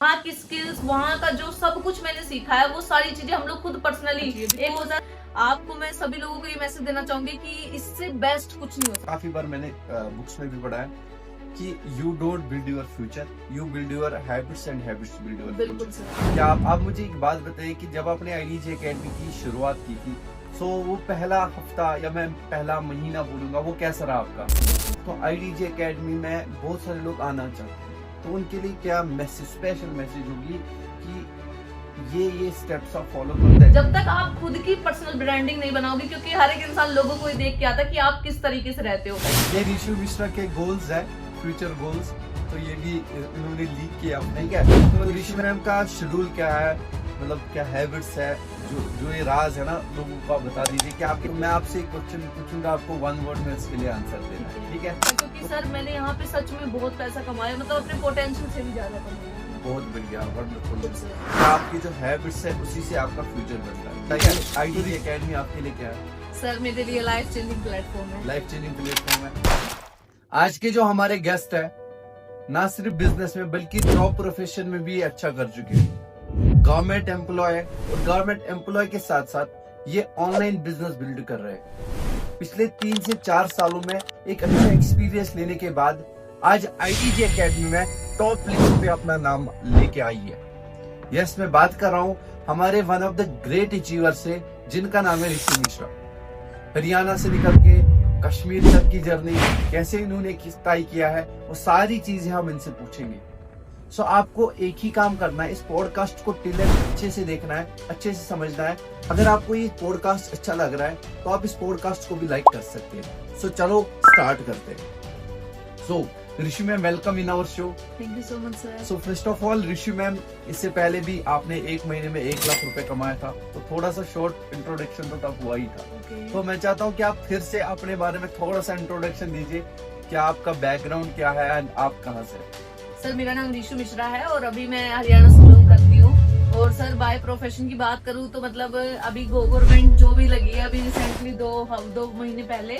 वहाँ की स्किल्स, वहाँ का जो सब कुछ मैंने सीखा है वो सारी चीजें हम लोग खुद पर्सनली एक हो जाए। आपको मैं सभी लोगों को ये मैसेज देना चाहूंगी कि इससे बेस्ट कुछ नहीं हो सकता। काफी बार मैंने बुक्स में भी पढ़ा है कि you don't build your future, you build your habits and habits build your बिल्कुल फ्यूचर। सर। क्या आप मुझे एक बात बताइए कि जब आपने आईडीजे एकेडमी की शुरुआत की थी, सो वो पहला हफ्ता या मैं पहला महीना बोलूंगा, वो कैसा रहा आपका? तो आईडीजे एकेडमी में बहुत सारे लोग आना चाहते हैं, तो उनके लिए क्या मैसेज, स्पेशल मैसेज होगी कि ये स्टेप्स आप फॉलो करते हैं? जब तक आप खुद की पर्सनल ब्रांडिंग नहीं बनाओगे, क्योंकि हर एक इंसान लोगों को ये देख के आता है कि आप किस तरीके से रहते हो। ये ऋषि मिश्रा के गोल्स है, फ्यूचर गोल्स, तो ये भी इन्होंने लीक किया अपने। क्या तो ऋषि मैम का शेड्यूल क्या है, मतलब क्या हैबिट्स है, जो ये राज है ना, लोगों को आप बता दीजिए। कि आपके मैं आपसे एक क्वेश्चन पूछूंगा, आपको 1 वर्ड में इसके लिए आंसर देना है, ठीक है? क्योंकि सर मैंने यहाँ पे सच में बहुत पैसा कमाया, मतलब अपने पोटेंशियल से भी ज्यादा कमाया। बहुत बढ़िया, वंडरफुल। आपकी जो हैबिट्स है उसी से आपका फ्यूचर बनता है। आईडीजे एकेडमी आपके लिए क्या है? सर मेरे लिए लाइफ चेंजिंग प्लेटफॉर्म है। लाइफ चेंजिंग प्लेटफॉर्म है। आज के जो हमारे गेस्ट है, ना सिर्फ बिजनेस में बल्कि जॉब प्रोफेशन में भी अच्छा कर चुके हैं। गवर्नमेंट एम्प्लॉय है और गवर्नमेंट एम्प्लॉय के साथ साथ ये ऑनलाइन बिजनेस बिल्ड कर रहे हैं। पिछले 3 से 4 सालों में एक अच्छा एक्सपीरियंस लेने के बाद आज आईडीजे एकेडमी में टॉप लिस्ट पे अपना नाम लेके आई है। यस, मैं बात कर रहा हूँ हमारे one of the great achiever से, जिनका नाम है ऋषि मिश्रा। हरियाणा से निकल के कश्मीर तक की जर्नी, कैसे इन्होंने किस तय किया है, वो सारी चीजें हम इनसे पूछेंगे। सो आपको एक ही काम करना है, इस पॉडकास्ट को टिल अच्छे से देखना है, अच्छे से समझना है। अगर आपको ये पॉडकास्ट अच्छा लग रहा है तो आप इस पॉडकास्ट को भी लाइक कर सकते हैं। सो चलो स्टार्ट करते हैं। So Rishi ma'am, welcome in our show. Thank you so much sir. So first of all Rishi ma'am, इससे पहले भी आपने 1 महीने में 1 लाख रुपए कमाया था, तो थोड़ा सा शॉर्ट इंट्रोडक्शन तो तब हुआ ही था। तो मैं चाहता हूँ कि आप फिर से अपने बारे में थोड़ा सा इंट्रोडक्शन दीजिए, क्या आपका बैकग्राउंड क्या है एंड आप कहाँ से? सर मेरा नाम ऋषि मिश्रा है और अभी मैं हरियाणा से बिलोंग करती हूँ। और सर बाय प्रोफेशन की बात करूँ तो मतलब अभी गवर्नमेंट जो भी लगी है अभी रिसेंटली 2 महीने पहले।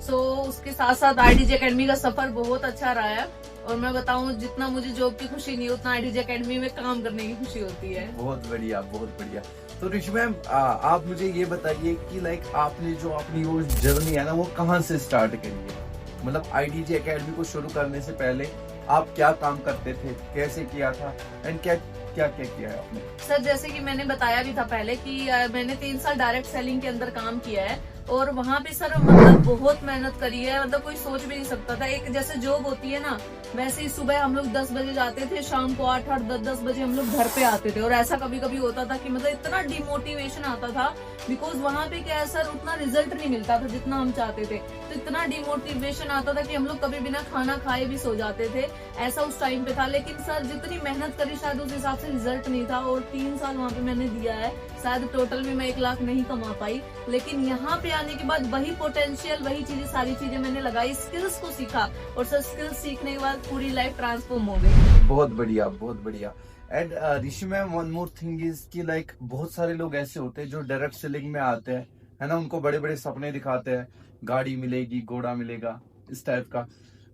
सो उसके साथ साथ आईडीजे एकेडमी का सफर बहुत अच्छा रहा है। और मैं बताऊं, जितना मुझे जॉब की खुशी नहीं उतना आईडीजे एकेडमी में काम करने की खुशी होती है। बहुत बढ़िया, बहुत बढ़िया। तो ऋषि मैम, आप मुझे ये बताइए कि लाइक आपने जो अपनी वो जर्नी है ना, वो कहाँ से स्टार्ट करी है? मतलब आईडीजे एकेडमी को शुरू करने से पहले आप क्या काम करते थे, कैसे किया था एंड क्या क्या किया है आपने? सर जैसे कि मैंने बताया भी था पहले कि मैंने 3 साल डायरेक्ट सेलिंग के अंदर काम किया है। और वहाँ पे सर मतलब बहुत मेहनत करी है, मतलब कोई सोच भी नहीं सकता था। एक जैसे जॉब होती है ना, वैसे ही सुबह हम लोग 10 बजे जाते थे, शाम को 8 10 बजे हम लोग घर पे आते थे। और ऐसा कभी कभी होता था कि मतलब इतना डिमोटिवेशन आता था, बिकॉज वहाँ पे क्या है सर, उतना रिजल्ट नहीं मिलता था जितना हम चाहते थे। तो इतना डिमोटिवेशन आता था कि हम लोग कभी बिना खाना खाए भी सो जाते थे, ऐसा उस टाइम पे था। लेकिन सर जितनी मेहनत करी शायद उस हिसाब से रिजल्ट नहीं था। और 3 साल वहाँ पे मैंने दिया है, शायद टोटल में मैं 1 लाख नहीं कमा पाई। लेकिन यहाँ पे आने के बाद वही पोटेंशियल, वही चीजें, सारी चीजें मैंने लगाई, स्किल्स को सीखा। और सर स्किल्स सीखने के बाद पूरी लाइफ ट्रांसफॉर्म हो गई। बहुत बढ़िया, बहुत बढ़िया। And Rishi ma'am, one more thing is कि लाइक बहुत सारे लोग ऐसे होते हैं जो डायरेक्ट सेलिंग में आते हैं, है ना, उनको बड़े बड़े सपने दिखाते हैं, गाड़ी मिलेगी, घोड़ा मिलेगा, इस टाइप का।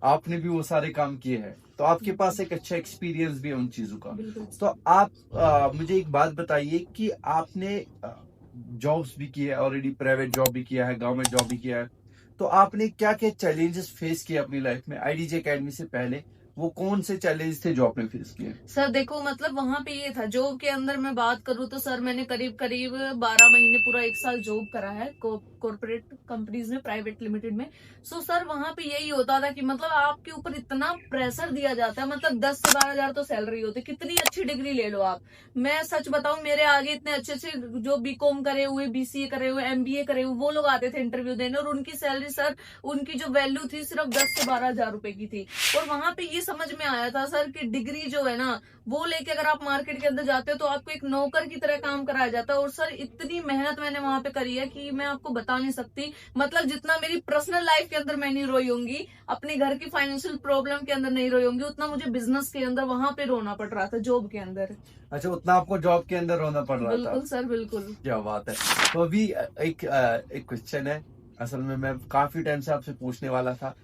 आपने भी वो सारे काम किए हैं, तो आपके पास एक अच्छा एक्सपीरियंस भी है उन चीजों का। तो आप मुझे एक बात बताइए कि आपने जॉब्स भी किए, ऑलरेडी प्राइवेट जॉब भी किया है, गवर्नमेंट जॉब भी किया है, तो आपने क्या क्या चैलेंजेस फेस किए अपनी लाइफ में आईडीजे एकेडमी से पहले? वो कौन से चैलेंज थे जो आपने फेस किए? सर देखो, मतलब वहाँ पे ये था, जॉब के अंदर मैं बात करूँ तो सर मैंने करीब करीब 12 महीने, पूरा 1 साल जॉब करा है कॉर्पोरेट कंपनीज में, प्राइवेट लिमिटेड में। सो सर वहाँ पे यही होता था कि मतलब आपके ऊपर इतना प्रेशर दिया जाता है, मतलब 10 से 12 हजार तो सैलरी होती है, कितनी अच्छी डिग्री ले लो आप। मैं सच बताऊं, मेरे आगे इतने अच्छे अच्छे जो बीकॉम करे हुए, बीसीए करे हुए, एमबीए करे हुए, वो लोग आते थे इंटरव्यू देने, और उनकी सैलरी सर, उनकी जो वैल्यू थी सिर्फ 10 से 12 हजार रुपए की थी। और वहां पे ये समझ में आया था सर कि डिग्री जो है ना, वो लेके अगर आप मार्केट के अंदर जाते हो तो आपको एक नौकर की तरह काम कराया जाता है। और सर इतनी मेहनत मैंने वहां पे करी है कि मैं आपको बता नहीं सकती। मतलब जितना मेरी पर्सनल लाइफ के अंदर मैं नहीं रोई होंगी, अपने घर की फाइनेंशियल प्रॉब्लम के अंदर नहीं रोई होंगी, उतना मुझे बिजनेस के अंदर वहां पे रोना पड़ रहा था, जॉब के अंदर। अच्छा, उतना आपको जॉब के अंदर रोना पड़ रहा था? बिल्कुल सर, बिल्कुल। क्या बात है। तो अभी एक क्वेश्चन है, असल में मैं काफी टाइम से आपसे पूछने वाला था।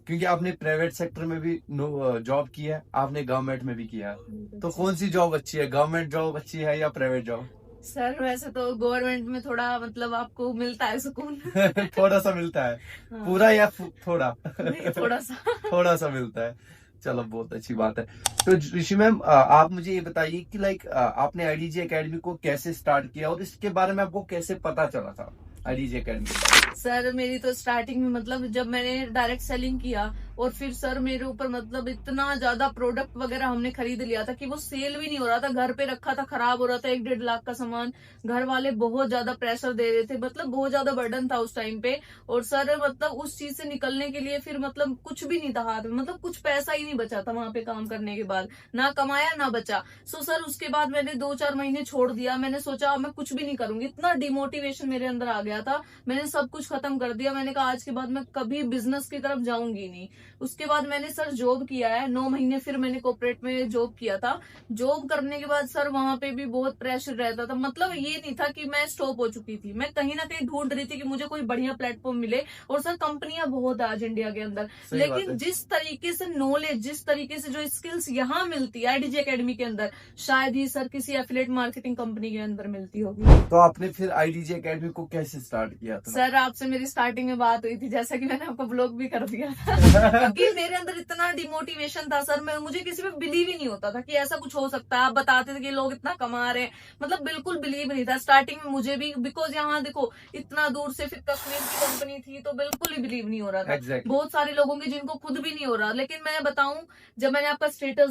क्योंकि आपने प्राइवेट सेक्टर में भी जॉब की है, आपने गवर्नमेंट में भी किया है, तो कौन सी जॉब अच्छी है, गवर्नमेंट जॉब अच्छी है या प्राइवेट जॉब? सर वैसे तो गवर्नमेंट में थोड़ा मतलब आपको मिलता है सुकून। थोड़ा सा मिलता है, हाँ, पूरा या थोड़ा? नहीं थोड़ा सा। थोड़ा सा मिलता है। चलो बहुत अच्छी बात है। तो ऋषि मैम, आप मुझे ये बताइए कि लाइक आपने आईडीजी एकेडमी को कैसे स्टार्ट किया और इसके बारे में आपको कैसे पता चला था आईडीजी एकेडमी के बारे में? सर मेरी तो स्टार्टिंग में मतलब जब मैंने डायरेक्ट सेलिंग किया और फिर सर मेरे ऊपर मतलब इतना ज्यादा प्रोडक्ट वगैरह हमने खरीद लिया था कि वो सेल भी नहीं हो रहा था, घर पे रखा था, खराब हो रहा था, 1-1.5 लाख का सामान। घर वाले बहुत ज्यादा प्रेशर दे रहे थे, मतलब बहुत ज्यादा बर्डन था उस टाइम पे। और सर मतलब उस चीज से निकलने के लिए फिर मतलब कुछ भी नहीं था हाथ में, मतलब कुछ पैसा ही नहीं बचा था वहां पे काम करने के बाद, ना कमाया ना बचा। सो सर उसके बाद मैंने 2-4 महीने छोड़ दिया, मैंने सोचा मैं कुछ भी नहीं करूंगी, इतना डिमोटिवेशन मेरे अंदर आ गया था, मैंने सब कुछ खत्म कर दिया। मैंने कहा आज के बाद मैं कभी बिजनेस की तरफ जाऊंगी नहीं। उसके बाद मैंने सर जॉब किया है 9 महीने, फिर मैंने कॉर्पोरेट में जॉब किया था। जॉब करने के बाद सर वहां पे भी बहुत प्रेशर रहता था, मतलब ये नहीं था कि मैं स्टॉप हो चुकी थी, मैं कहीं ना कहीं ढूंढ रही थी कि मुझे कोई बढ़िया प्लेटफॉर्म मिले। और सर कंपनियां बहुत है आज इंडिया के अंदर, सही बात लेकिन है। जिस तरीके से नॉलेज, जिस तरीके से जो स्किल्स यहाँ मिलती है आईडीजी एकेडमी के अंदर, शायद ही सर किसी एफिलिएट मार्केटिंग कंपनी के अंदर मिलती होगी। तो आपने फिर आईडीजी एकेडमी को कैसे स्टार्ट किया था? सर आपसे मेरी स्टार्टिंग में बात हुई थी, जैसा कि मैंने आपको ब्लॉग भी कर दिया था। क्योंकि मेरे अंदर इतना डिमोटिवेशन था सर, मुझे किसी पे बिलीव ही नहीं होता था कि ऐसा कुछ हो सकता है। आप बताते थे कि लोग इतना कमा रहे हैं, मतलब बिल्कुल बिलीव नहीं था स्टार्टिंग में मुझे भी, बिकॉज यहाँ देखो इतना दूर से, फिर कश्मीर की कंपनी थी, तो बिल्कुल ही बिलीव नहीं हो रहा था। Exactly. बहुत सारे लोगों के जिनको खुद भी नहीं हो रहा। लेकिन मैं बताऊं, जब मैंने आपका स्टेटस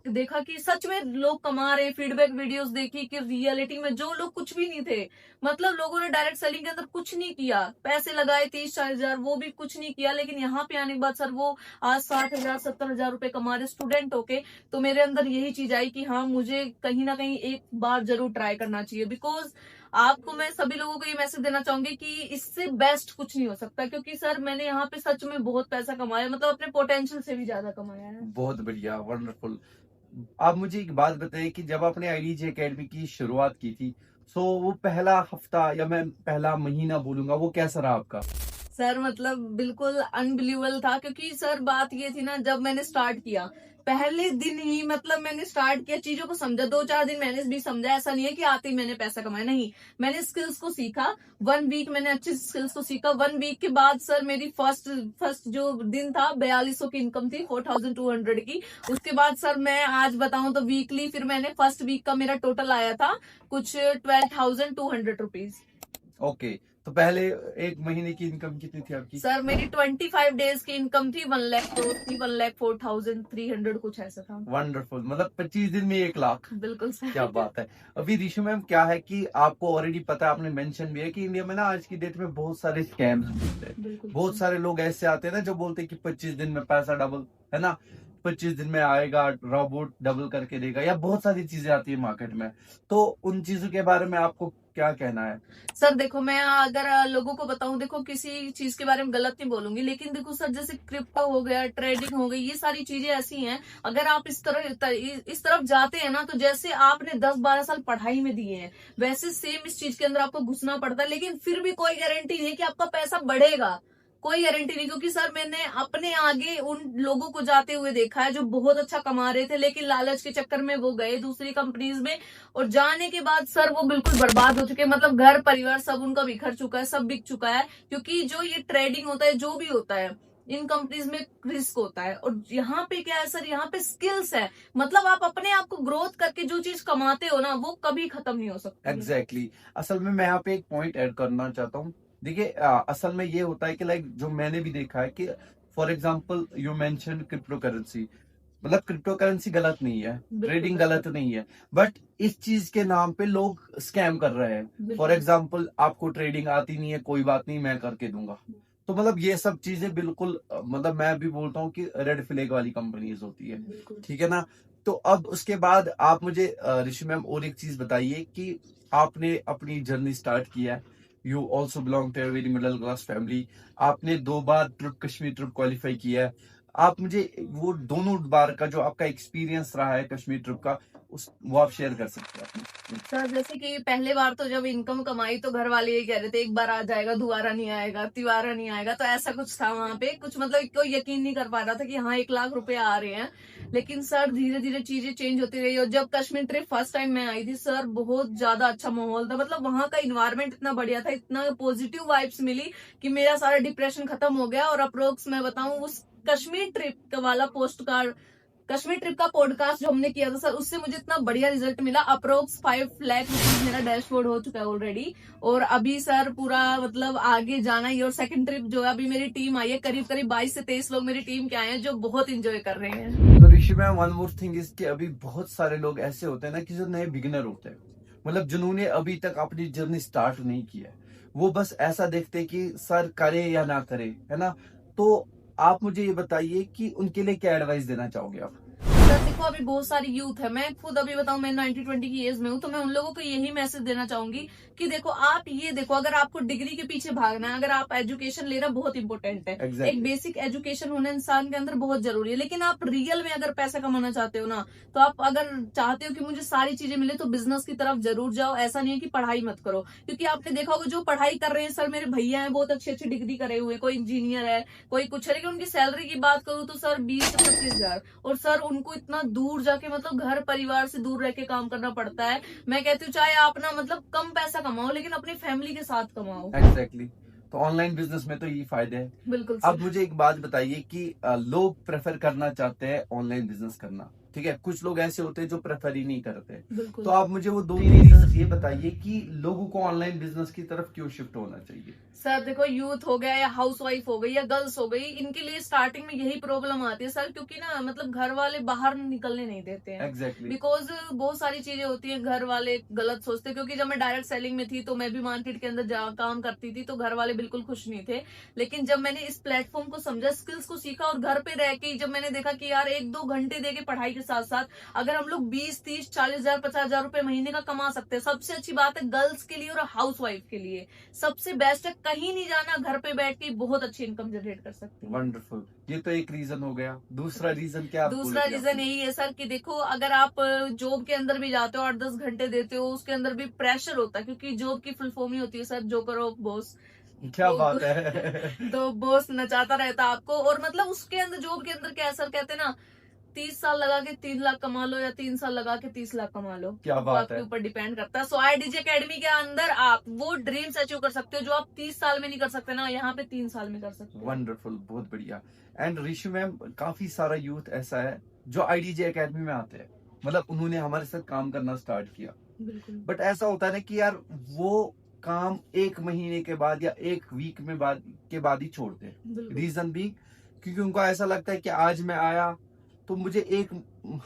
देखा कि सच में लोग कमा रहे, फीडबैक वीडियोस देखी कि रियलिटी में जो लोग कुछ भी नहीं थे, मतलब लोगों ने डायरेक्ट सेलिंग के अंदर कुछ नहीं किया, पैसे लगाए 30-40 हजार, वो भी कुछ नहीं किया, लेकिन यहाँ पे आने के बाद सर वो आज 60,000 70,000 रुपए कमा रहे स्टूडेंट होके। तो मेरे अंदर यही चीज आई कि हाँ मुझे कहीं ना कहीं एक बार जरूर ट्राई करना चाहिए। बिकॉज आपको मैं सभी लोगों को ये मैसेज देना चाहूंगी कि इससे बेस्ट कुछ नहीं हो सकता, क्योंकि सर मैंने यहाँ पे सच में बहुत पैसा कमाया, मतलब अपने पोटेंशियल से भी ज्यादा कमाया है। बहुत बढ़िया, वंडरफुल। आप मुझे एक बात बताइए कि जब आपने आईडीजी एकेडमी की शुरुआत की थी, तो वो पहला हफ्ता या मैं पहला महीना बोलूंगा, वो कैसा रहा आपका? सर मतलब बिल्कुल अनबिलीवेबल था, क्योंकि सर बात ये थी ना, जब मैंने स्टार्ट किया पहले दिन ही मतलब मैंने स्टार्ट किया, चीजों को समझा, 2-4 दिन मैंने भी समझा, ऐसा नहीं है कि आते ही मैंने पैसा कमाया, नहीं, मैंने स्किल्स को सीखा। 1 वीक मैंने अच्छी स्किल्स को सीखा। 1 वीक के बाद सर मेरी फर्स्ट जो दिन था 4200 की इनकम थी, 4200 की। उसके बाद सर मैं आज बताऊं तो वीकली फिर मैंने फर्स्ट वीक का मेरा टोटल आया था कुछ 12,200 रुपीज। ओके, तो पहले एक महीने की इनकम कितनी थी आपकी? सर मेरी 25 डेज की इनकम थी 1 लाख करोड़ थी, 1,04,300 कुछ ऐसा था। वंडरफुल, मतलब 25 दिन में 1 लाख। बिल्कुल सर। क्या बात है। अभी ऋषि मैम क्या है कि आपको ऑलरेडी पता है, आपने मेंशन भी है कि इंडिया में ना आज की डेट में बहुत सारे स्कैम्स होते हैं। बहुत सारे लोग ऐसे आते हैं ना जो बोलते हैं कि 25 दिन में पैसा डबल, है ना, 25 दिन में आएगा, रोबोट डबल करके देगा, या बहुत सारी चीजें आती है मार्केट में। तो उन चीजों के बारे में आपको क्या कहना है? सर देखो, मैं अगर लोगों को बताऊं, देखो किसी चीज के बारे में गलत नहीं बोलूंगी, लेकिन देखो सर जैसे क्रिप्टो हो गया, ट्रेडिंग हो गई, ये सारी चीजें ऐसी हैं, अगर आप इस तरफ जाते हैं ना, तो जैसे आपने 10-12 साल पढ़ाई में दिए हैं, वैसे सेम इस चीज के अंदर आपको घुसना पड़ता है। लेकिन फिर भी कोई गारंटी नहीं है कि आपका पैसा बढ़ेगा, कोई गारंटी नहीं, क्योंकि सर मैंने अपने आगे उन लोगों को जाते हुए देखा है जो बहुत अच्छा कमा रहे थे, लेकिन लालच के चक्कर में वो गए दूसरी कंपनीज में, और जाने के बाद सर वो बिल्कुल बर्बाद हो चुके हैं, मतलब घर परिवार सब उनका बिखर चुका है, सब बिक चुका है। क्योंकि जो ये ट्रेडिंग होता है, जो भी होता है, इन कंपनीज में रिस्क होता है। और यहाँ पे क्या है सर, यहाँ पे स्किल्स है, मतलब आप अपने आप को ग्रोथ करके जो चीज कमाते हो ना, वो कभी खत्म नहीं हो सकती। एग्जैक्टली। असल में मैं यहाँ पे एक पॉइंट ऐड करना चाहता हूँ। देखिए, असल में ये होता है कि लाइक जो मैंने भी देखा है कि for example you mention crypto currency, मतलब क्रिप्टो करेंसी गलत नहीं है, ट्रेडिंग गलत नहीं है, बट इस चीज के नाम पे लोग स्कैम कर रहे हैं। फॉर एग्जांपल आपको ट्रेडिंग आती नहीं है, कोई बात नहीं, मैं करके दूंगा। तो मतलब ये सब चीजें बिल्कुल, मतलब मैं भी बोलता हूँ कि रेड फ्लैग वाली कंपनीज होती है, ठीक है ना। तो अब उसके बाद आप मुझे ऋषि मैम और एक चीज बताइए कि आपने अपनी जर्नी स्टार्ट किया है, you also belong to very middle class family, आपने 2 बार ट्रिप कश्मीर ट्रिप क्वालिफाई किया है। आप मुझे वो दोनों बार का जो आपका एक्सपीरियंस रहा है कश्मीर ट्रिप का, वो आप शेयर कर सकते हैं अपनी। सर जैसे कि पहले बार तो जब इनकम कमाई तो घर वाले ये कह रहे थे एक बार आ जाएगा, दोबारा नहीं आएगा, तिबारा नहीं आएगा, तो ऐसा कुछ था वहां पे। कुछ मतलब कोई यकीन नहीं कर पा रहा था कि हाँ 1 लाख रुपए आ रहे हैं। लेकिन सर धीरे धीरे चीजें चेंज होती रही। और जब कश्मीर ट्रिप फर्स्ट टाइम मैं आई थी सर, बहुत ज्यादा अच्छा माहौल था। मतलब वहां का इन्वायरमेंट इतना बढ़िया था, इतना पॉजिटिव वाइब्स मिली कि मेरा सारा डिप्रेशन खत्म हो गया। और अप्रोक्स मैं बताऊं, उस कश्मीर ट्रिप वाला पोस्ट कार्ड, कश्मीर ट्रिप का पॉडकास्ट जो हमने किया था सर, उससे मुझे इतना बढ़िया रिजल्ट मिला। अप्रोक्स 5 लाख रुपीज मेरा डैशबोर्ड हो चुका है ऑलरेडी। और अभी सर पूरा मतलब आगे जाना ही। और सेकंड ट्रिप जो है, अभी मेरी टीम आई है, करीब करीब 22 से 23 लोग मेरी टीम के आए हैं जो बहुत इंजॉय कर रहे हैं। तो Rishi ma'am, one more thing is कि अभी बहुत सारे लोग ऐसे होते हैं ना कि जो नए बिगिनर होते हैं, मतलब जिन्होंने अभी तक अपनी जर्नी स्टार्ट नहीं किया है, वो बस ऐसा देखते हैं कि सर करे या ना करे, है ना। तो आप मुझे ये बताइए कि उनके लिए क्या एडवाइस देना चाहोगे आप? सर देखो, अभी बहुत सारी यूथ है। मैं खुद अभी बताऊं, मैं 19-20 की एज में हूँ। तो मैं उन लोगों को यही मैसेज देना चाहूंगी कि देखो, आप ये देखो, अगर आपको डिग्री के पीछे भागना है, अगर आप एजुकेशन लेना बहुत इंपॉर्टेंट है। Exactly. एक बेसिक एजुकेशन होना इंसान के अंदर बहुत जरूरी है। लेकिन आप रियल में अगर पैसा कमाना चाहते हो ना, तो आप अगर चाहते हो कि मुझे सारी चीजें मिले, तो बिजनेस की तरफ जरूर जाओ। ऐसा नहीं है कि पढ़ाई मत करो। क्योंकि आपने देखा होगा जो पढ़ाई कर रहे हैं सर, मेरे भैया हैं, बहुत अच्छी अच्छी डिग्री करे हुए, कोई इंजीनियर है, कोई कुछ है। लेकिन उनकी सैलरी की बात करूँ तो सर 20 से 25 हजार। और सर उनको इतना दूर जाके, मतलब घर परिवार से दूर रह के काम करना पड़ता है। मैं कहती हूँ चाहे आप ना मतलब कम पैसा कमाओ, लेकिन अपनी फैमिली के साथ कमाओ। एग्जैक्टली। तो ऑनलाइन बिजनेस में तो ये फायदे हैं। बिल्कुल अब सर। मुझे एक बात बताइए कि लोग प्रेफर करना चाहते हैं ऑनलाइन बिजनेस करना, ठीक है, कुछ लोग ऐसे होते हैं जो प्रेफर ही नहीं करते। बिल्कुल। तो आप मुझे वो दो रीजन ये बताइए कि लोगों को ऑनलाइन बिजनेस की तरफ क्यों शिफ्ट होना चाहिए। सर देखो, यूथ हो गया या हाउस वाइफ हो गई या गर्ल्स हो गई, इनके लिए स्टार्टिंग में यही प्रॉब्लम आती है सर। क्योंकि ना मतलब घर वाले बाहर निकलने नहीं देते हैं। एग्जैक्टली। बिकॉज बहुत सारी चीजें होती हैं, घर वाले गलत सोचते हैं। क्योंकि जब मैं डायरेक्ट सेलिंग में थी तो मैं भी मार्केट के अंदर काम करती थी, तो घर वाले बिल्कुल खुश नहीं थे। लेकिन जब मैंने इस प्लेटफॉर्म को समझा, स्किल्स को सीखा, और घर पे रह के जब मैंने देखा कि यार 1-2 घंटे दे के पढ़ाई के साथ साथ अगर हम लोग 20-30-40 हजार 50 हजार रुपए महीने का कमा सकते हैं, सबसे अच्छी बात है गर्ल्स के लिए और हाउस वाइफ के लिए सबसे बेस्ट है। कहीं नहीं जाना, घर पे बैठ के बहुत अच्छी इनकम जनरेट कर सकते हैं। वंडरफुल। ये तो एक रीजन हो गया। दूसरा रीजन क्या? दूसरा रीजन यही है सर कि देखो, अगर आप जॉब के अंदर भी जाते हो, 8-10 घंटे देते हो, उसके अंदर भी प्रेशर होता है। क्योंकि जॉब की फुल फॉर्म ही होती है सर, जो करो बॉस। क्या बात है। तो बॉस नचाता रहता है आपको। और मतलब उसके अंदर, जॉब के अंदर क्या है सर, कहते हैं ना 30 साल लगा के 3 लाख कमा लो, या 3 साल लगा के 30 लाख कमा लो। क्या वो बात आपके है। ऊपर डिपेंड करता है। सो IDG अकेडमी के अंदर आप वो ड्रीम्स अचीव कर सकते हो जो आप 30 साल में नहीं कर सकते ना, यहाँ पे 3 साल में कर सकते हो। वंडरफुल, बहुत बढ़िया। एंड ऋषि मैम, काफी सारा यूथ ऐसा है जो IDG अकेडमी में आते हैं, मतलब उन्होंने हमारे साथ काम करना स्टार्ट किया, बिल्कुल। बट ऐसा होता है ना कि यार वो काम 1 महीने के बाद या 1 वीक में बाद ही छोड़ते हैं। बिल्कुल। रीजन भी क्योंकि उनको ऐसा लगता है कि आज मैं आया तो मुझे 1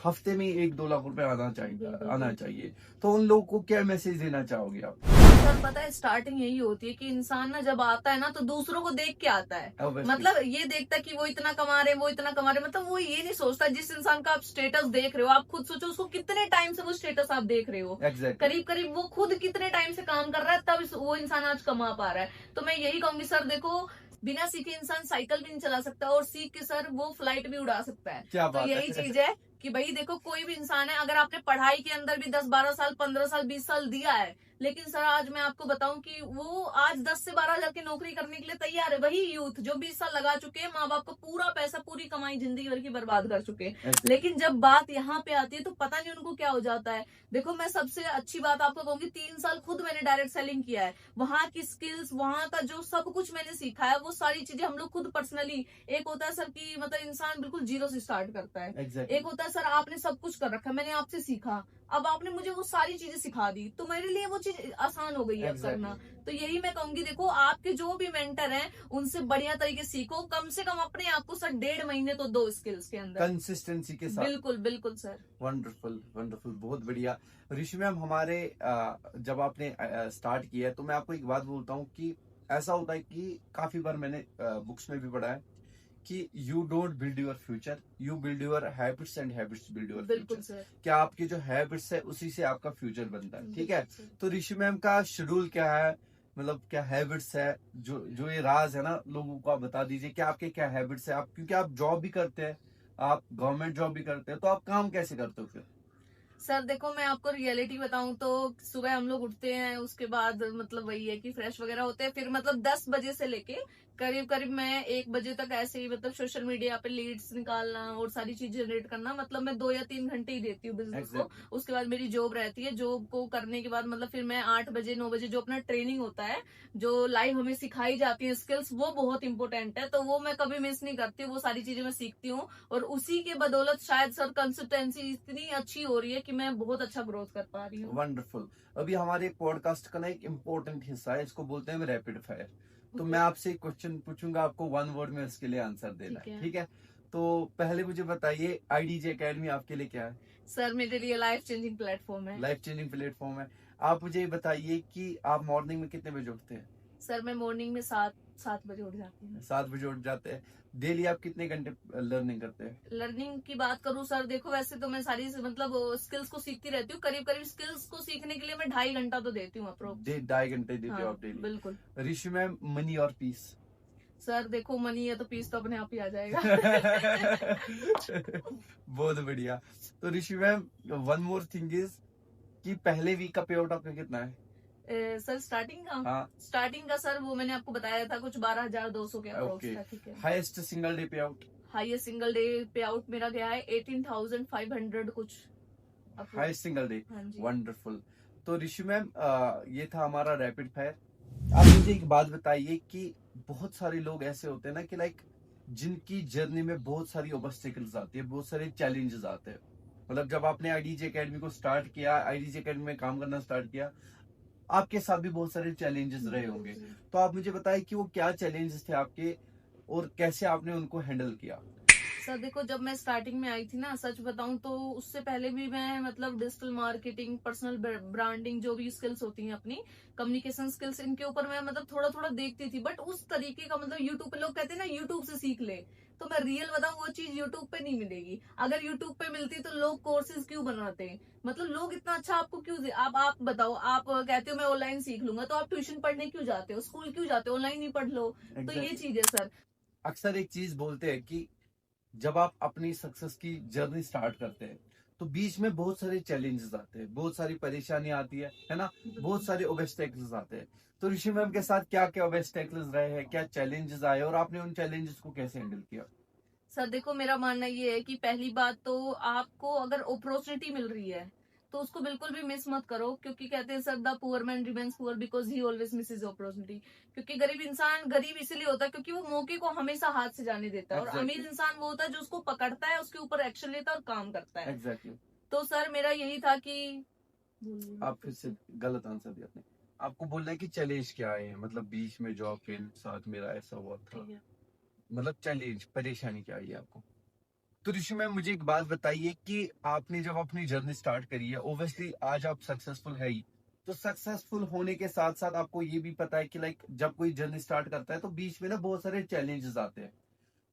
हफ्ते में 1-2 लाख रुपए आना बिल्कुल। चाहिए। तो उन लोगों को क्या मैसेज देना चाहोगे आप? सर पता है, स्टार्टिंग यही होती है कि इंसान ना जब आता है ना, तो दूसरों को देख के आता है। Obviously. मतलब ये देखता है कि वो इतना कमा रहे हैं, वो इतना कमा रहे हैं। मतलब वो ये नहीं सोचता, जिस इंसान का आप स्टेटस देख रहे हो, आप खुद सोचो उसको कितने टाइम से वो स्टेटस आप देख रहे हो। Exactly. करीब करीब वो खुद कितने टाइम से काम कर रहा है, तब वो इंसान आज कमा पा रहा है। तो मैं यही कहूंगी सर, देखो बिना सीखे इंसान साइकिल भी नहीं चला सकता, और सीख के सर वो फ्लाइट भी उड़ा सकता है। क्या तो बात यही है। चीज है कि भाई देखो, कोई भी इंसान है, अगर आपने पढ़ाई के अंदर भी 10-12 साल, 15 साल, 20 साल दिया है, लेकिन सर आज मैं आपको बताऊं कि वो आज 10 से 12 हजार की नौकरी करने के लिए तैयार है। वही यूथ जो 20 साल लगा चुके हैं, माँ बाप को पूरा पैसा, पूरी कमाई जिंदगी भर की बर्बाद कर चुके हैं। लेकिन जब बात यहाँ पे आती है तो पता नहीं उनको क्या हो जाता है। देखो, मैं सबसे अच्छी बात आपको कहूंगी, 3 साल खुद मैंने डायरेक्ट सेलिंग किया है। वहां की स्किल्स, वहां का जो सब कुछ मैंने सीखा है, वो सारी चीजें हम लोग खुद पर्सनली, एक होता है सर कि मतलब इंसान बिल्कुल जीरो से स्टार्ट करता है। Exactly. एक होता है सर आपने सब कुछ कर रखा, मैंने आपसे सीखा, अब आपने मुझे वो सारी चीजें सिखा दी, तो मेरे लिए वो चीज आसान हो गई है अब करना। तो यही मैं कहूंगी, देखो आपके जो भी मेंटर हैं, उनसे बढ़िया तरीके सीखो। कम से कम अपने आप को सर 1.5 महीने तो दो स्किल्स के अंदर, कंसिस्टेंसी के साथ। बिल्कुल बिल्कुल सर। वंडरफुल वंडरफुल, बहुत बढ़िया। ऋषि मैम, हमारे जब आपने स्टार्ट किया है, तो मैं आपको एक बात बोलता हूँ कि ऐसा होता है कि काफी बार मैंने बुक्स में भी पढ़ा है कि you don't build your future, you build your habits and habits build your बिल्कुल फ्यूचर। सर। क्या आपके जो हैबिट्स है उसी से आपका फ्यूचर बनता है, ठीक है। बिल्कुल सर। तो ऋषि मैम का शेड्यूल क्या है, मतलब क्या हैबिट्स है, जो ये राज है ना, लोगों को आप बता दीजिए कि आपके क्या हैबिट्स है। आप क्योंकि आप जॉब भी करते हैं, आप गवर्नमेंट जॉब भी करते हैं, तो आप काम कैसे करते हो फिर? सर देखो, मैं आपको रियलिटी बताऊं तो सुबह हम लोग उठते हैं, उसके बाद मतलब वही है कि फ्रेश वगैरह होते हैं, फिर मतलब 10 बजे से लेके करीब करीब मैं 1 बजे तक ऐसे ही मतलब सोशल मीडिया पे लीड्स निकालना और सारी चीज जनरेट करना, मतलब मैं 2 या 3 घंटे ही देती हूँ बिजनेस को। एग्जैक्टली। उसके बाद मेरी जॉब रहती है, जॉब को करने के बाद मतलब फिर मैं 8 बजे 9 बजे जो अपना ट्रेनिंग होता है, जो लाइव हमें सिखाई जाती है स्किल्स, वो बहुत इंपॉर्टेंट है, तो वो मैं कभी मिस नहीं करती, वो सारी चीजें मैं सीखती हूँ। और उसी के बदौलत शायद सर कंसिस्टेंसी इतनी अच्छी हो रही है कि मैं बहुत अच्छा ग्रोथ कर पा रही हूँ। वंडरफुल। अभी हमारे पॉडकास्ट का ना एक इम्पोर्टेंट हिस्सा है, इसको बोलते हैं रैपिड फायर। तो ओके। मैं आपसे एक क्वेश्चन पूछूंगा, आपको 1 वर्ड में उसके लिए आंसर देना ठीक है, है ठीक है? तो पहले मुझे बताइए, आईडीजे एकेडमी आपके लिए क्या है? सर, मेरे लिए लाइफ चेंजिंग प्लेटफॉर्म है। लाइफ चेंजिंग प्लेटफॉर्म है। आप मुझे ये बताइए कि आप मॉर्निंग में कितने बजे उठते हैं? सर मैं मॉर्निंग में 7 बजे उठ जाती हूँ। 7 बजे उठ जाते हैं। डेली आप कितने घंटे लर्निंग करते हैं? लर्निंग की बात करूँ सर, देखो वैसे तो मैं सारी मतलब स्किल्स को सीखती रहती हूँ, करीब करीब स्किल्स को सीखने के लिए मैं 2.5 घंटा तो देती हूँ अप्रोक्स। 2.5 घंटे देते हो हाँ आप डेली? बिल्कुल। ऋषि मैम, मनी और पीस? सर देखो, मनी है तो पीस तो अपने आप ही आ जाएगा। बहुत बढ़िया। तो Rishi ma'am, one more thing is कि पहले वीक का पे आउट आपका कितना है? सर स्टार्टिंग का, हाँ। स्टार्टिंग का सर वो मैंने आपको बताया था, कुछ 12,200 के ओके। अप्रोक्स था। ठीक है। हाईएस्ट सिंगल डे पे आउट? हाईएस्ट सिंगल डे पे आउट मेरा गया है 18,500 कुछ हाईएस्ट अप्रोक्स। Single day. हाँ जी। वंडरफुल। तो ऋषि मैम, ये था हमारा रैपिड फायर। आप मुझे एक बात बताइए कि बहुत सारे लोग ऐसे होते हैं ना कि लाइक जिनकी जर्नी में बहुत सारी ऑब्स्टिकल्स आती है, बहुत सारे चैलेंजेस आते हैं। मतलब जब आपने आईडीजे एकेडमी को स्टार्ट किया, आईडीजे एकेडमी में काम करना स्टार्ट किया, आपके साथ भी बहुत सारे चैलेंजेस रहे बिल्कुल होंगे। जी। तो आप मुझे बताइए कि वो क्या चैलेंजेस थे आपके और कैसे आपने उनको हैंडल किया? सर देखो, जब मैं स्टार्टिंग में आई थी ना, सच बताऊं तो उससे पहले भी मैं मतलब डिजिटल मार्केटिंग, पर्सनल ब्रांडिंग, जो भी स्किल्स होती हैं अपनी, कम्युनिकेशन स्किल्स, इनके ऊपर मैं मतलब थोड़ा थोड़ा देखती थी, बट उस तरीके का मतलब यूट्यूब पे लोग कहते हैं ना यूट्यूब से सीख ले, तो मैं रियल बताऊं वो चीज यूट्यूब पे नहीं मिलेगी। अगर यूट्यूब पे मिलती तो लोग कोर्सेज क्यों बनाते हैं, मतलब लोग इतना अच्छा आपको क्यों आप बताओ, आप कहते हो मैं ऑनलाइन सीख लूंगा, तो आप ट्यूशन पढ़ने क्यों जाते हो, स्कूल क्यों जाते हो, ऑनलाइन ही पढ़ लो। तो ये एग्जैक्टली। चीज है सर। अक्सर एक चीज बोलते हैं कि जब आप अपनी सक्सेस की जर्नी स्टार्ट करते हैं तो बीच में बहुत सारे चैलेंजेस आते हैं, बहुत सारी परेशानी आती है ना? बहुत सारे ऑब्स्टेकल्स आते हैं। तो ऋषि मैम के साथ क्या क्या ऑब्स्टेकल्स रहे हैं, क्या चैलेंजेस आए और आपने उन चैलेंजेस को कैसे हैंडल किया? सर देखो, मेरा मानना ये है कि पहली बात तो आपको अगर अपॉर्चुनिटी मिल रही है तो उसको बिल्कुल भी मिस मत करो, क्योंकि कहते हैं sir, the poor man remains poor because he always miss is opportunity. क्योंकि गरीब इंसान गरीब इसलिए होता है क्योंकि वो मौके को हमेशा हाथ से जाने देता है, और एग्जैक्टली। अमीर इंसान वो होता है जो उसको पकड़ता है, उसके ऊपर एक्शन लेता है और काम करता है। एग्जैक्टली। तो सर मेरा यही था कि आप फिर से गलत आंसर दिया आपने। आपको बोलना है कि चैलेंज क्या है, मतलब बीच में जो आपके साथ मेरा ऐसा हुआ था, ठीक है। मतलब चैलेंज परेशानी क्या आई आपको? तो ऋषि मैम, मुझे एक बात बताइए कि आपने जब अपनी जर्नी स्टार्ट करी है, ओब्वियसली आज आप सक्सेसफुल है ही, तो सक्सेसफुल होने के साथ साथ आपको ये भी पता है कि लाइक जब कोई जर्नी स्टार्ट करता है तो बीच में ना बहुत सारे चैलेंजेस आते हैं,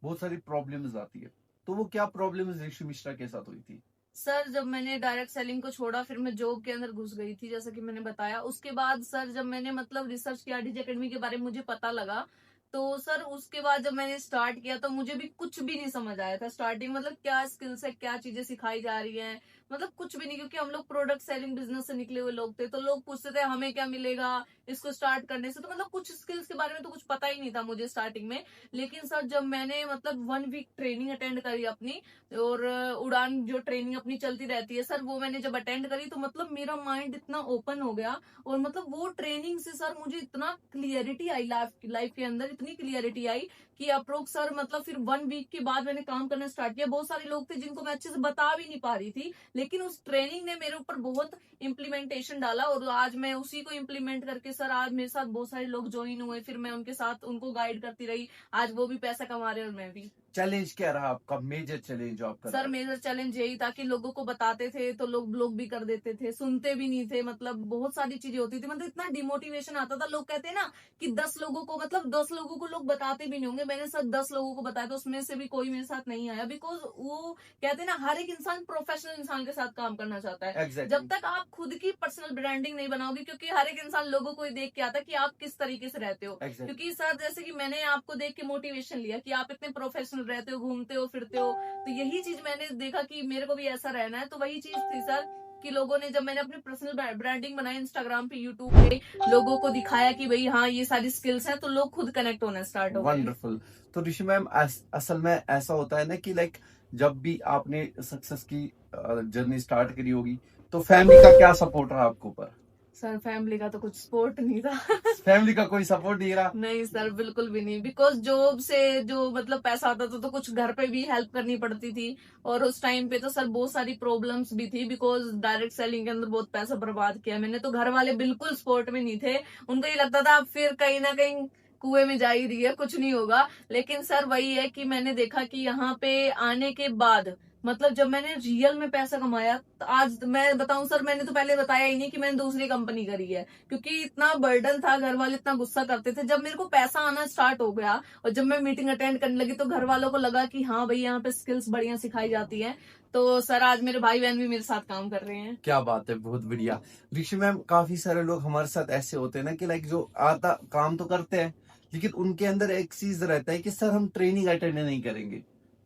बहुत सारी प्रॉब्लम्स आती है। तो वो क्या प्रॉब्लम्स ऋषि मिश्रा के साथ हुई थी? सर जब मैंने डायरेक्ट सेलिंग को छोड़ा, फिर मैं जॉब के अंदर घुस गई थी, जैसा कि मैंने बताया। उसके बाद सर जब मैंने मतलब रिसर्च किया, डीजे एकेडमी के बारे में मुझे पता लगा, तो सर उसके बाद जब मैंने स्टार्ट किया तो मुझे भी कुछ भी नहीं समझ आया था स्टार्टिंग, मतलब क्या स्किल्स है, क्या चीजें सिखाई जा रही हैं, मतलब कुछ भी नहीं, क्योंकि हम लोग प्रोडक्ट सेलिंग बिजनेस से निकले हुए लोग थे, तो लोग पूछते थे हमें क्या मिलेगा इसको स्टार्ट करने से, तो मतलब कुछ स्किल्स के बारे में तो कुछ पता ही नहीं था मुझे स्टार्टिंग में। लेकिन सर जब मैंने मतलब 1 वीक ट्रेनिंग अटेंड करी अपनी, और उड़ान जो ट्रेनिंग अपनी चलती रहती है सर, वो मैंने जब अटेंड करी तो मतलब मेरा माइंड इतना ओपन हो गया, और मतलब वो ट्रेनिंग से सर मुझे इतना क्लियरिटी आई, लाइफ के अंदर इतनी क्लियरिटी आई कि अप्रोक्स सर मतलब फिर 1 वीक के बाद मैंने काम करना स्टार्ट किया। बहुत सारे लोग थे जिनको मैं अच्छे से बता भी नहीं पा रही थी, लेकिन उस ट्रेनिंग ने मेरे ऊपर बहुत इम्प्लीमेंटेशन डाला, और आज मैं उसी को इम्प्लीमेंट करके सर आज मेरे साथ बहुत सारे लोग ज्वाइन हुए, फिर मैं उनके साथ उनको गाइड करती रही, आज वो भी पैसा कमा रहे हैं और मैं भी। चैलेंज क्या रहा आपका, मेजर चैलेंज जो आपका सर रहा? मेजर चैलेंज यही था कि लोगों को बताते थे तो लोग भी कर देते थे, सुनते भी नहीं थे, मतलब बहुत सारी चीजें होती थी, मतलब इतना डिमोटिवेशन आता था। लोग कहते हैं ना कि 10 लोगों को, मतलब 10 लोगों को लोग बताते भी नहीं होंगे, मैंने सर 10 लोगों को बताया तो उसमें से भी कोई मेरे साथ नहीं आया, बिकॉज वो कहते हैं ना हर एक इंसान प्रोफेशनल इंसान के साथ काम करना चाहता है। एग्जैक्टली। जब तक आप खुद की पर्सनल ब्रांडिंग नहीं बनाओगे, क्योंकि हर एक इंसान लोगों को ही देख के आता है कि आप किस तरीके से रहते हो। एग्जैक्टली। क्योंकि सर जैसे कि मैंने आपको देख के मोटिवेशन लिया कि आप इतने प्रोफेशनल रहते हो, घूमते हो फिरते हो, तो यही चीज मैंने देखा कि मेरे को भी ऐसा रहना है, तो वही चीज थी सर कि लोगों ने, जब मैंने अपनी पर्सनल ब्रांडिंग बनाई इंस्टाग्राम पे, यूट्यूब पे, लोगों को दिखाया कि भाई हाँ ये सारी स्किल्स हैं, तो लोग खुद कनेक्ट होना स्टार्ट हो गए। वंडरफुल। तो ऋषि मैम, असल में ऐसा होता है ना कि लाइक जब भी आपने सक्सेस की जर्नी स्टार्ट करी होगी, तो फैमिली का क्या सपोर्ट रहा आपके ऊपर? सर फैमिली का तो कुछ सपोर्ट नहीं था। फैमिली का कोई सपोर्ट नहीं रहा? नहीं सर, बिल्कुल भी नहीं। बिकॉज जॉब से जो मतलब पैसा आता था, तो कुछ घर पे भी हेल्प करनी पड़ती थी, और उस टाइम पे तो सर बहुत सारी प्रॉब्लम्स भी थी, बिकॉज डायरेक्ट सेलिंग के अंदर बहुत पैसा बर्बाद किया मैंने। तो घर वाले बिल्कुल सपोर्ट में नहीं थे, उनको ये लगता था अब फिर कहीं ना कहीं कुएं में जा ही रही है, कुछ नहीं होगा। लेकिन सर वही है कि मैंने देखा कि यहाँ पे आने के बाद, मतलब जब मैंने रियल में पैसा कमाया, तो आज मैं बताऊं सर, मैंने तो पहले बताया ही नहीं कि मैंने दूसरी कंपनी करी है, क्योंकि इतना बर्डन था, घर वाले इतना गुस्सा करते थे। जब मेरे को पैसा आना स्टार्ट हो गया और जब मैं मीटिंग अटेंड करने लगी, तो घर वालों को लगा कि हाँ भाई यहाँ पे स्किल्स बढ़िया सिखाई जाती है। तो सर आज मेरे भाई बहन भी मेरे साथ काम कर रहे हैं। क्या बात है, बहुत बढ़िया। ऋषि मैम, काफी सारे लोग हमारे साथ ऐसे होते हैं ना कि लाइक जो आता काम तो करते हैं, लेकिन उनके अंदर एक चीज रहता है कि सर हम ट्रेनिंग अटेंड नहीं करेंगे।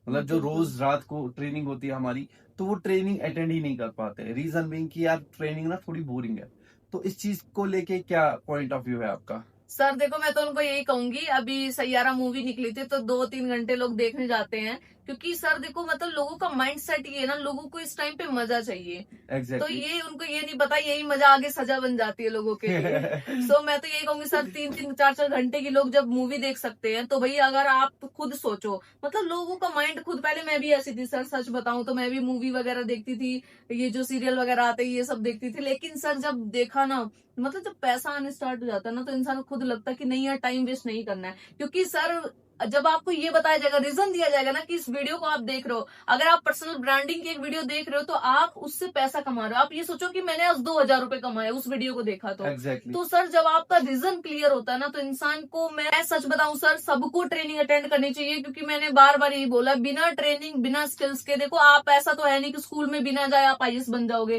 मतलब जो रोज रात को ट्रेनिंग होती है हमारी, तो वो ट्रेनिंग अटेंड ही नहीं कर पाते। रीजन बीइंग कि यार ट्रेनिंग ना थोड़ी बोरिंग है। तो इस चीज को लेके क्या पॉइंट ऑफ व्यू है आपका? सर देखो, मैं तो उनको यही कहूंगी, अभी सैयारा मूवी निकली थी तो 2-3 घंटे लोग देखने जाते हैं, क्योंकि सर देखो मतलब लोगों का माइंड सेट ये है ना, लोगों को इस टाइम पे मजा चाहिए। तो ये उनको ये नहीं पता, यही मजा आगे सजा बन जाती है लोगों के लिए। सो मैं तो यही कहूंगी सर, 3-3 4-4 घंटे की लोग जब मूवी देख सकते हैं, तो भाई अगर आप खुद सोचो, मतलब लोगों का माइंड खुद, पहले मैं भी ऐसी थी सर, सच बताऊं तो मैं भी मूवी वगैरह देखती थी, ये जो सीरियल वगैरह आते हैं ये सब देखती थी। लेकिन सर जब देखा ना, मतलब जब पैसा आने स्टार्ट हो जाता है ना, तो इंसान को खुद लगता है कि नहीं यार, टाइम वेस्ट नहीं करना है। क्योंकि सर जब आपको ये बताया जाएगा, रीजन दिया जाएगा ना कि इस वीडियो को आप देख रहे हो, अगर आप पर्सनल ब्रांडिंग की एक वीडियो देख रहे हो, तो आप उससे पैसा कमा रहे हो। आप ये सोचो कि मैंने आज 2,000 रुपए कमाए उस वीडियो को देखा तो। तो सर जब आपका रीजन क्लियर होता है ना, तो इंसान को, मैं सच बताऊं सर, सबको ट्रेनिंग अटेंड करनी चाहिए। क्योंकि मैंने बार बार यही बोला, बिना ट्रेनिंग बिना स्किल्स के, देखो आप ऐसा तो है नहीं कि स्कूल में बिना जाए आप आईएएस बन जाओगे।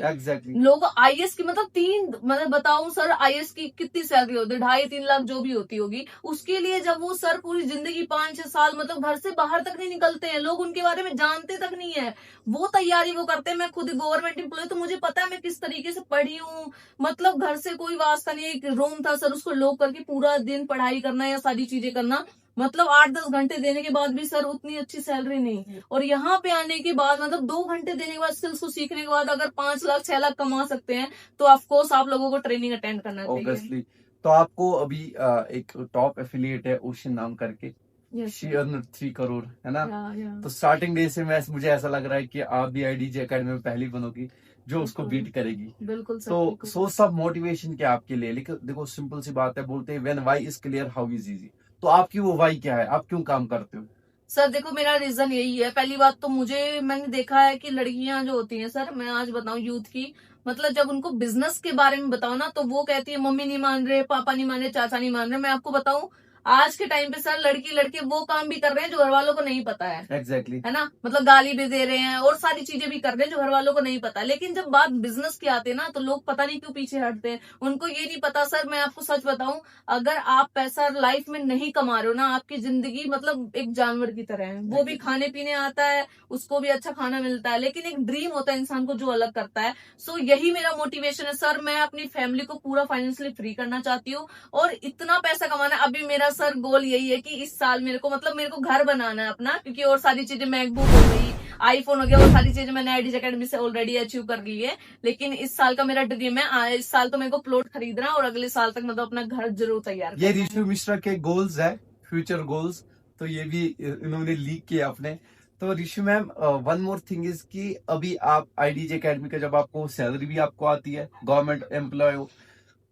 लोग आईएएस की मतलब बताऊं सर, आईएएस की कितनी सैलरी होती है, 2.5-3 लाख जो भी होती होगी। उसके लिए जब वो सर पूरी जिंदगी 5-6 साल मतलब घर से बाहर तक नहीं निकलते हैं, लोग उनके बारे में जानते तक नहीं है, वो तैयारी वो करते हैं। मैं खुद गवर्नमेंट एम्प्लॉय, तो मुझे पता है मैं किस तरीके से पढ़ी हूँ। मतलब घर से कोई वास्ता नहीं, एक रूम था सर, उसको लॉक करके पूरा दिन पढ़ाई करना या सारी चीजें करना। मतलब 8-10 घंटे देने के बाद भी सर उतनी अच्छी सैलरी नहीं। और यहाँ पे आने के बाद मतलब 2 घंटे देने के बाद, स्किल्स को सीखने के बाद अगर 5 लाख 6 लाख कमा सकते हैं, तो ऑफकोर्स आप लोगों को ट्रेनिंग अटेंड करना चाहिए। तो आपको अभी एक टॉप एफिलिएट है ओशन नाम करके, Yes, शी अर्न 3 करोड़, है ना? yeah. तो स्टार्टिंग डे से मुझे ऐसा लग रहा है कि आप भी आईडीजे एकेडमी में पहली बनोगी जो उसको बीट करेगी। बिल्कुल सर, तो सोर्स ऑफ मोटिवेशन क्या आपके लिए? लेकिन देखो सिंपल सी बात है, बोलते हैं when why is clear how is easy. तो आपकी वो व्हाई क्या है? आप क्यों काम करते हो? सर देखो, मेरा रीजन यही है। पहली बात तो मैंने देखा है कि लड़कियां जो होती हैं सर, मैं आज बताऊं यूथ की, मतलब जब उनको बिजनेस के बारे में बताओ ना, तो वो कहती है मम्मी नहीं मान रहे, पापा नहीं मान रहे, चाचा नहीं मान रहे। मैं आपको बताऊं, आज के टाइम पे सर लड़की लड़के वो काम भी कर रहे हैं जो घर वालों को नहीं पता है। Exactly. है ना, मतलब गाली भी दे रहे हैं और सारी चीजें भी कर रहे हैं जो घर वालों को नहीं पता। लेकिन जब बात बिजनेस की आती है ना, तो लोग पता नहीं क्यों पीछे हटते हैं। उनको ये नहीं पता सर, मैं आपको सच बताऊं, अगर आप पैसा लाइफ में नहीं कमा रहे हो ना, आपकी जिंदगी मतलब एक जानवर की तरह है। वो भी खाने पीने आता है, उसको भी अच्छा खाना मिलता है, लेकिन एक ड्रीम होता है इंसान को जो अलग करता है। सो यही मेरा मोटिवेशन है सर। मैं अपनी फैमिली को पूरा फाइनेंशियली फ्री करना चाहती हूँ और इतना पैसा कमाना। अभी मेरा सर गोल यही है कि इस साल मेरे को घर बनाना है अपना, क्योंकि और सारी चीजें, मैकबुक हो गई, आईफोन हो गया, वो सारी चीजें मैंने आईडीजे एकेडमी से ऑलरेडी अचीव कर ली है। लेकिन इस साल का मेरा ड्रीम है, इस साल तो मेरे को प्लॉट खरीदना है और अगले साल तक मतलब अपना घर जरूर तैयार करना है। ये ऋषि मिश्रा के गोल्स है, फ्यूचर गोल्स, तो ये भी इन्होंने लीक किया अपने। तो Rishi ma'am, one more thing is कि अभी आप आईडीजे एकेडमी का जब आपको सैलरी भी आपको आती है, गवर्नमेंट एम्प्लॉय हो,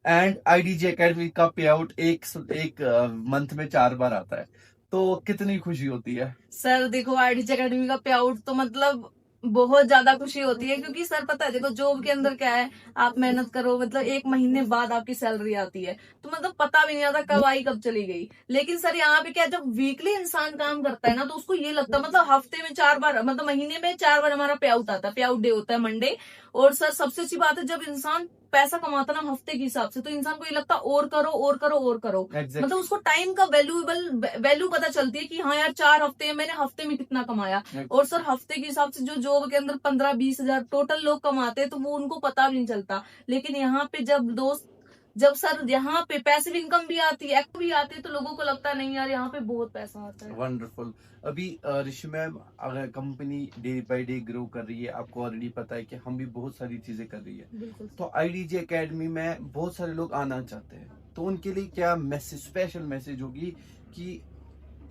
एंड आईडीजे एकेडमी का पे आउट एक मंथ में 4 बार आता है, तो कितनी खुशी होती है? सर देखो, आईडीजे एकेडमी का पे आउट तो मतलब बहुत ज्यादा खुशी होती है, क्योंकि सर पता है देखो, जॉब के अंदर क्या है, आप मेहनत करो, मतलब 1 महीने बाद आपकी सैलरी आती है, तो मतलब पता भी नहीं आता कब आई कब चली गई। लेकिन सर यहाँ पे क्या, जब वीकली इंसान काम करता है ना, तो उसको ये लगता है मतलब हफ्ते में 4 बार, मतलब महीने में 4 बार हमारा पे आउट आता है, पे आउट डे होता है मंडे। और सर सबसे अच्छी बात है, जब इंसान पैसा कमाता ना हफ्ते के हिसाब से, तो इंसान को ये लगता है और करो और करो और करो। Exactly. मतलब उसको टाइम का वैल्यू पता चलती है कि हाँ यार 4 हफ्ते हैं, मैंने हफ्ते में कितना कमाया। और सर हफ्ते के हिसाब से जो जॉब के अंदर 15-20 हजार टोटल लोग कमाते हैं, तो वो उनको पता भी नहीं चलता। लेकिन यहाँ पे जब सर यहाँ पे पैसिव इनकम भी आती है, एक्ट भी आती है, तो लोगों को लगता है नहीं यार यहाँ पे बहुत पैसा आता है। वंडरफुल। अभी ऋषि मैम, अगर company day by day grow कर रही है, आपको ऑलरेडी पता है कि हम भी बहुत सारी चीजें कर रही है, बिल्कुल। तो IDG एकेडमी में बहुत सारे लोग आना चाहते हैं, तो उनके लिए क्या मैसेज, स्पेशल मैसेज होगी कि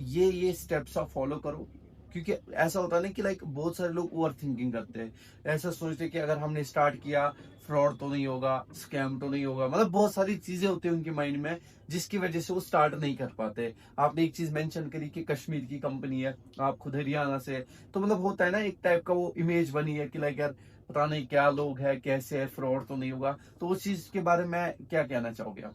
ये स्टेप्स आप फॉलो करो? क्योंकि ऐसा होता है ना कि लाइक बहुत सारे लोग ओवर थिंकिंग करते हैं, ऐसा सोचते हैं कि अगर हमने स्टार्ट किया फ्रॉड तो नहीं होगा, स्कैम तो नहीं होगा, मतलब बहुत सारी चीजें होती है उनके माइंड में जिसकी वजह से वो स्टार्ट नहीं कर पाते। आपने एक चीज मेंशन करी कि कश्मीर की कंपनी है, आप खुद हरियाणा से, तो मतलब होता है ना एक टाइप का वो इमेज बनी है कि लाइक यार पता नहीं क्या लोग है, कैसे है, फ्रॉड तो नहीं होगा, तो उस चीज के बारे में क्या कहना चाहोगे आप?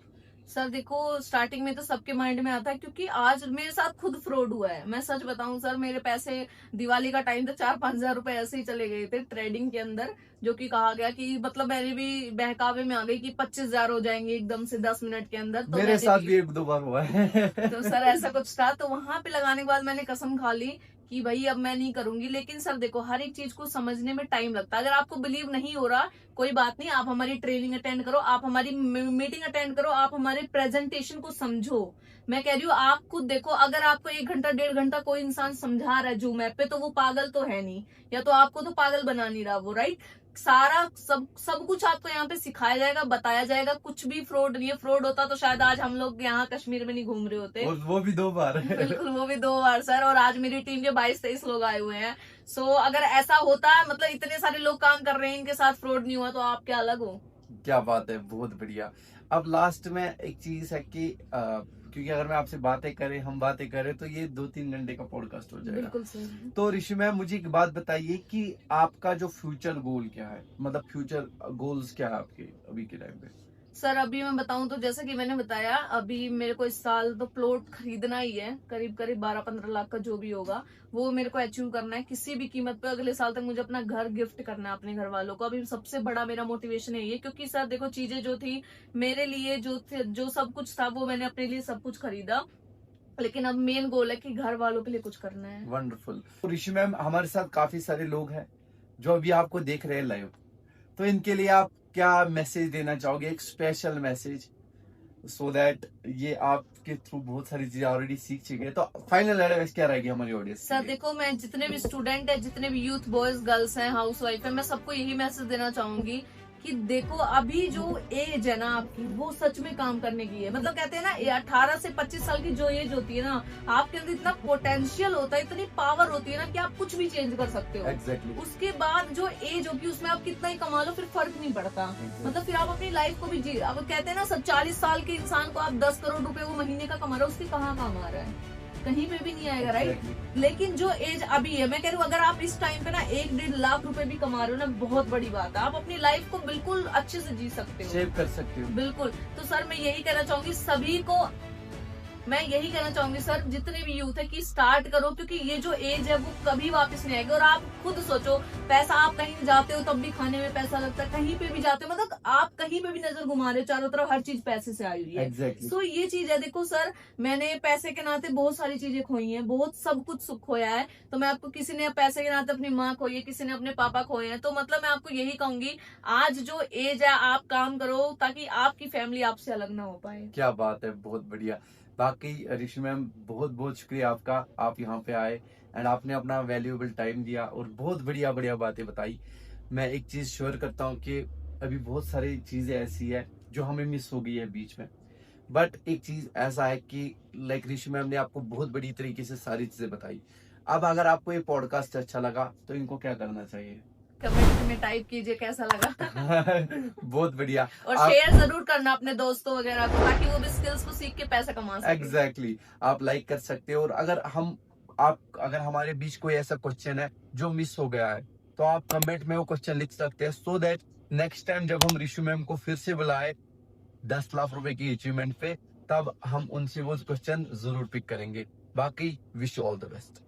सर देखो, स्टार्टिंग में तो सबके माइंड में आता है, क्योंकि आज मेरे साथ खुद फ्रॉड हुआ है। मैं सच बताऊं सर, मेरे पैसे दिवाली का टाइम था, 4-5 हजार रुपए ऐसे ही चले गए थे ट्रेडिंग के अंदर, जो कि कहा गया कि मतलब मैंने भी बहकावे में आ गई कि 25 हजार हो जाएंगे एकदम से 10 मिनट के अंदर। तो मेरे साथ भी 1-2 बार हुआ है। तो सर ऐसा कुछ था, तो वहां पे लगाने के बाद मैंने कसम खा ली कि भाई अब मैं नहीं करूंगी। लेकिन सर देखो, हर एक चीज को समझने में टाइम लगता है। अगर आपको बिलीव नहीं हो रहा, कोई बात नहीं, आप हमारी ट्रेनिंग अटेंड करो, आप हमारी मीटिंग अटेंड करो, आप हमारे प्रेजेंटेशन को समझो। मैं कह रही हूँ, आप खुद देखो, अगर आपको 1 घंटा 1.5 घंटा कोई इंसान समझा रहा है जूम ऐप पे, तो वो पागल तो है नहीं, या तो आपको तो पागल बना नहीं रहा वो, राइट। सारा सब कुछ आपको यहाँ पे सिखाया जाएगा, बताया जाएगा, कुछ भी फ्रॉड नहीं है। फ्रॉड होता तो शायद आज हम लोग यहाँ कश्मीर में नहीं घूम रहे होते। और वो भी 2 बार। बिल्कुल, वो भी 2 बार सर। और आज मेरी टीम के 22-23 लोग आए हुए हैं। सो अगर ऐसा होता, मतलब इतने सारे लोग काम कर रहे हैं, इनके साथ फ्रॉड नहीं हुआ, तो आप क्या अलग हो। क्या बात है, बहुत बढ़िया। अब लास्ट में एक चीज है कि क्योंकि अगर मैं आपसे हम बातें करें तो ये 2-3 घंटे का पॉडकास्ट हो जाएगा। बिल्कुल सर। तो ऋषि मैम, मुझे एक बात बताइए कि आपका जो फ्यूचर गोल क्या है, मतलब फ्यूचर गोल्स क्या है आपके अभी के टाइम पे? सर अभी मैं बताऊं तो जैसे कि मैंने बताया, अभी मेरे को इस साल तो प्लॉट खरीदना ही है, करीब 12-15 लाख का जो भी होगा वो मेरे को अचीव करना है किसी भी कीमत पे। अगले साल तक मुझे अपना घर गिफ्ट करना है अपने घर वालों को। अभी सबसे बड़ा मेरा मोटिवेशन है ये, क्योंकि सर देखो, चीजें जो थी मेरे लिए, जो सब कुछ था, वो मैंने अपने लिए सब कुछ खरीदा, लेकिन अब मेन गोल है कि घर वालों के लिए कुछ करना है। वंडरफुल। तो ऋषि मैम, हमारे साथ काफी सारे लोग हैं जो अभी आपको देख रहे हैं लाइव, तो इनके लिए आप क्या मैसेज देना चाहोगे, एक स्पेशल मैसेज, सो दैट ये आपके थ्रू बहुत सारी चीजें ऑलरेडी सीख चुके हैं, तो फाइनल एडवाइस क्या रहेगी हमारी ऑडियंस? सर देखो, मैं जितने भी स्टूडेंट है, जितने भी यूथ बॉयज गर्ल्स हैं, हाउस वाइफ है, मैं सबको यही मैसेज देना चाहूंगी कि देखो, अभी जो एज है ना आपकी, वो सच में काम करने की है। मतलब कहते हैं ना, 18 से 25 साल की जो एज होती है ना, आपके अंदर इतना पोटेंशियल होता है, इतनी पावर होती है ना कि आप कुछ भी चेंज कर सकते हो। Exactly. उसके बाद जो एज होगी, उसमें आप कितना ही कमा लो, फिर फर्क नहीं पड़ता। मतलब फिर आप अपनी लाइफ को भी जी, अब कहते हैं ना सब, 40 साल के इंसान को आप 10 करोड़ रुपए वो महीने का कमा रहे हो, उसकी कहाँ काम आ रहा है, कहीं पे भी नहीं आएगा, राइट। लेकिन जो एज अभी है, मैं कह रही हूँ, अगर आप इस टाइम पे ना 1-1.5 लाख रुपए भी कमा रहे हो ना, बहुत बड़ी बात है। आप अपनी लाइफ को बिल्कुल अच्छे से जी सकते हो, सेव कर सकते हो। बिल्कुल। तो सर मैं यही कहना चाहूंगी सभी को, मैं यही कहना चाहूंगी सर, जितने भी यूथ है, कि स्टार्ट करो, क्योंकि ये जो एज है वो कभी वापस नहीं आएगी। और आप खुद सोचो, पैसा, आप कहीं जाते हो तब भी खाने में पैसा लगता है, कहीं पे भी जाते हो, मतलब आप कहीं पे भी नजर घुमा रहे हो, चारों तरफ हर चीज पैसे से आई हुई है। Exactly. सो ये चीज है। देखो सर, मैंने पैसे के नाते बहुत सारी चीजें खोई हैं, बहुत सब कुछ सुख खोया है। तो मैं आपको, किसी ने पैसे के नाते अपनी माँ खोई है, किसी ने अपने पापा खोए हैं, तो मतलब मैं आपको यही कहूंगी, आज जो एज है आप काम करो, ताकि आपकी फैमिली आपसे अलग ना हो पाए। क्या बात है, बहुत बढ़िया। बाकी ऋषि मैम, बहुत बहुत शुक्रिया आपका, आप यहाँ पे आए एंड आपने अपना वैल्यूएबल टाइम दिया और बहुत बढ़िया बढ़िया बातें बताई। मैं एक चीज श्योर करता हूँ कि अभी बहुत सारी चीजें ऐसी है जो हमें मिस हो गई है बीच में, बट एक चीज ऐसा है कि लाइक ऋषि मैम ने आपको बहुत बड़ी तरीके से सारी चीजें बताई। अब अगर आपको ये पॉडकास्ट अच्छा लगा तो इनको क्या करना चाहिए? कमेंट में टाइप कीजिए कैसा लगा। बहुत बढ़िया। और शेयर जरूर करना अपने दोस्तों वगैरह को, ताकि वो भी स्किल्स को सीख के पैसा कमा सके। एग्जैक्टली। आप लाइक कर सकते हो, और अगर हमारे बीच कोई ऐसा क्वेश्चन है जो मिस हो गया है, तो आप कमेंट में वो क्वेश्चन लिख सकते हैं, सो दैट नेक्स्ट टाइम जब हम ऋषि मैम को फिर से बुलाए 10 लाख रुपए की अचीवमेंट पे, तब हम उनसे वो क्वेश्चन जरूर पिक करेंगे। बाकी wish you all the best.